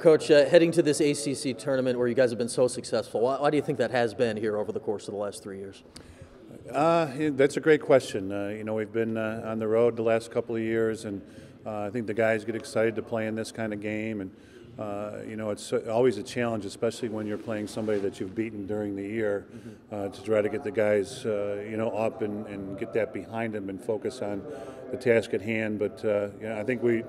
Coach, heading to this ACC tournament where you guys have been so successful, why do you think that has been here over the course of the last 3 years? That's a great question. We've been on the road the last couple of years, and I think the guys get excited to play in this kind of game. And it's always a challenge, especially when you're playing somebody that you've beaten during the year, to try to get the guys, up and get that behind them and focus on the task at hand. But I think we,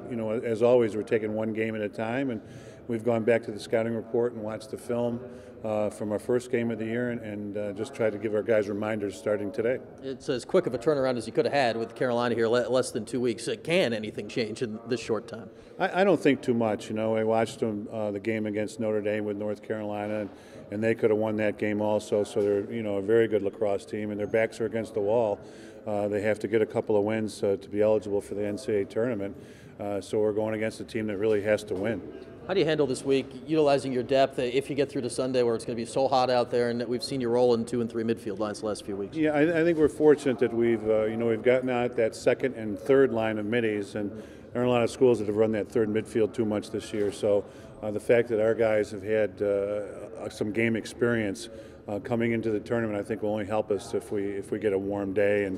as always, we're taking one game at a time, and we've gone back to the scouting report and watched the film from our first game of the year, and just try to give our guys reminders starting today. It's as quick of a turnaround as you could have had with Carolina here, less than 2 weeks. Can anything change in this short time? I don't think too much. I watched them the game against Notre Dame with North Carolina, and they could have won that game also. So they're a very good lacrosse team, and their backs are against the wall. They have to get a couple of wins to be eligible for the NCAA tournament. So we're going against a team that really has to win. How do you handle this week, utilizing your depth if you get through to Sunday where it's going to be so hot out there, and we've seen you roll in 2 and 3 midfield lines the last few weeks? Yeah, I think we're fortunate that we've gotten out that second and third line of middies, and there aren't a lot of schools that have run that third midfield too much this year. So the fact that our guys have had some game experience coming into the tournament, I think will only help us if we get a warm day, and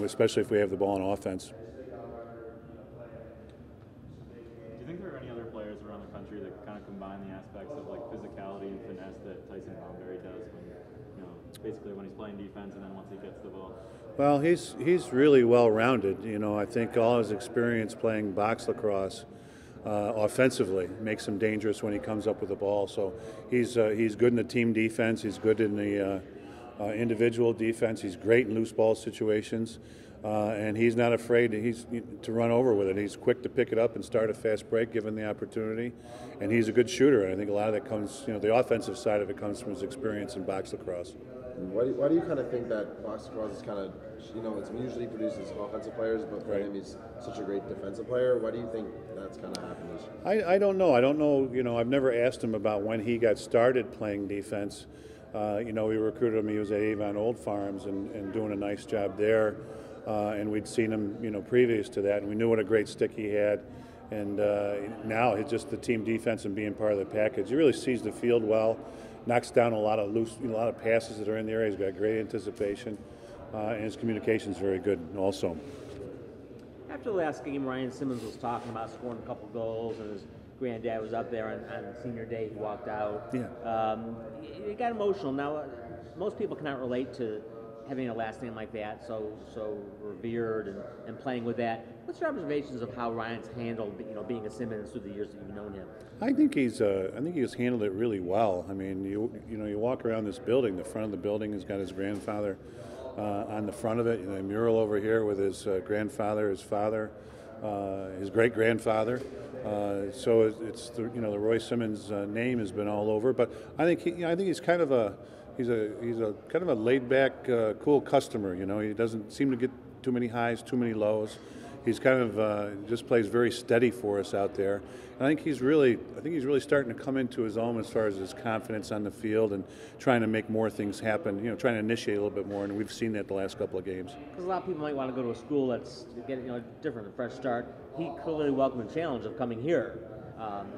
especially if we have the ball in offense. Do you think there are any other players around the country that kind of combine the aspects of like physicality and finesse that Tyson Boundary does basically when he's playing defense and then once he gets the ball? Well, he's really well-rounded. I think all his experience playing box lacrosse offensively makes him dangerous when he comes up with the ball. So he's good in the team defense. He's good in the individual defense. He's great in loose ball situations. And he's not afraid to run over with it. He's quick to pick it up and start a fast break given the opportunity. And he's a good shooter. And I think a lot of that comes, the offensive side of it comes from his experience in box lacrosse. Why do you kind of think that box lacrosse is kind of, it's usually produces offensive players, but for him he's such a great defensive player? Why do you think that's kind of happened this year? I don't know. I've never asked him about when he got started playing defense. We recruited him. He was at Avon Old Farms and doing a nice job there. And we'd seen him, previous to that, and we knew what a great stick he had. And now it's just the team defense and being part of the package. He really sees the field well, knocks down a lot of passes that are in the area. He's got great anticipation, and his communication is very good also. After the last game, Ryan Simmons was talking about scoring a couple goals, and his granddad was up there on senior day. He walked out. Yeah. It got emotional. Now, most people cannot relate to having a last name like that, so revered and playing with that. What's your observations of how Ryan's handled, being a Simmons through the years that you've known him? I think he's handled it really well. I mean, you walk around this building. The front of the building has got his grandfather on the front of it. A mural over here with his grandfather, his father, his great grandfather. So it's the Roy Simmons name has been all over. But I think he's kind of a kind of a laid-back, cool customer. He doesn't seem to get too many highs, too many lows. He's kind of just plays very steady for us out there. And I think he's really starting to come into his own as far as his confidence on the field and trying to make more things happen. Trying to initiate a little bit more, and we've seen that the last couple of games. Because a lot of people might want to go to a school that's getting different, a fresh start. He clearly welcomed the challenge of coming here.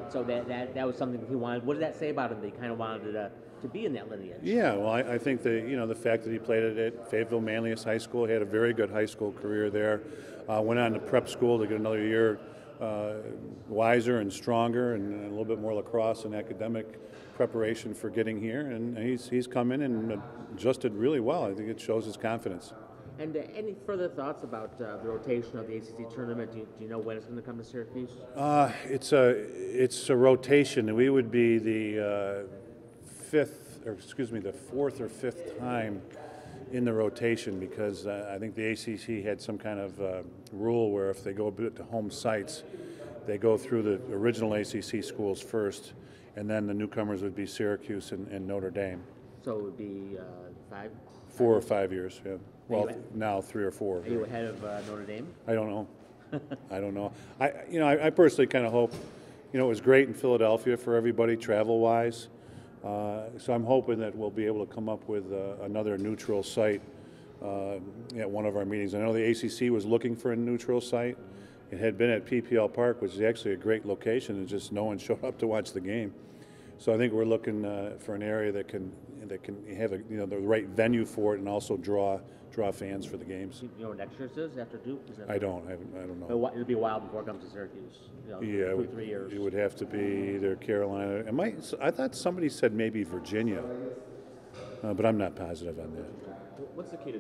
So that was something he wanted. What did that say about him? That he kind of wanted to be in that lineage. Yeah, well, I think the fact that he played at Fayetteville Manlius High School, he had a very good high school career there. Went on to prep school to get another year wiser and stronger, and a little bit more lacrosse and academic preparation for getting here. And he's come in and adjusted really well. I think it shows his confidence. And any further thoughts about the rotation of the ACC tournament? Do you know when it's going to come to Syracuse? It's a rotation. We would be the the fourth or fifth time in the rotation, because I think the ACC had some kind of rule where if they go a bit to home sites, they go through the original ACC schools first, and then the newcomers would be Syracuse and Notre Dame. So it would be 4 or 5 years, yeah. Well, now 3 or 4. Are you ahead of Notre Dame? I don't know. I don't know. I personally kind of hope, it was great in Philadelphia for everybody travel-wise. So I'm hoping that we'll be able to come up with another neutral site at one of our meetings. I know the ACC was looking for a neutral site, It had been at PPL Park, which is actually a great location, and just no one showed up to watch the game. So I think we're looking for an area that can have the right venue for it, and also draw fans for the games. You know what next year's is after Duke? Is that I don't know. It'll be a while before it comes to Syracuse. Yeah, 2 or 3 years. it would have to be either Carolina. I thought somebody said maybe Virginia, but I'm not positive on that. What's the key to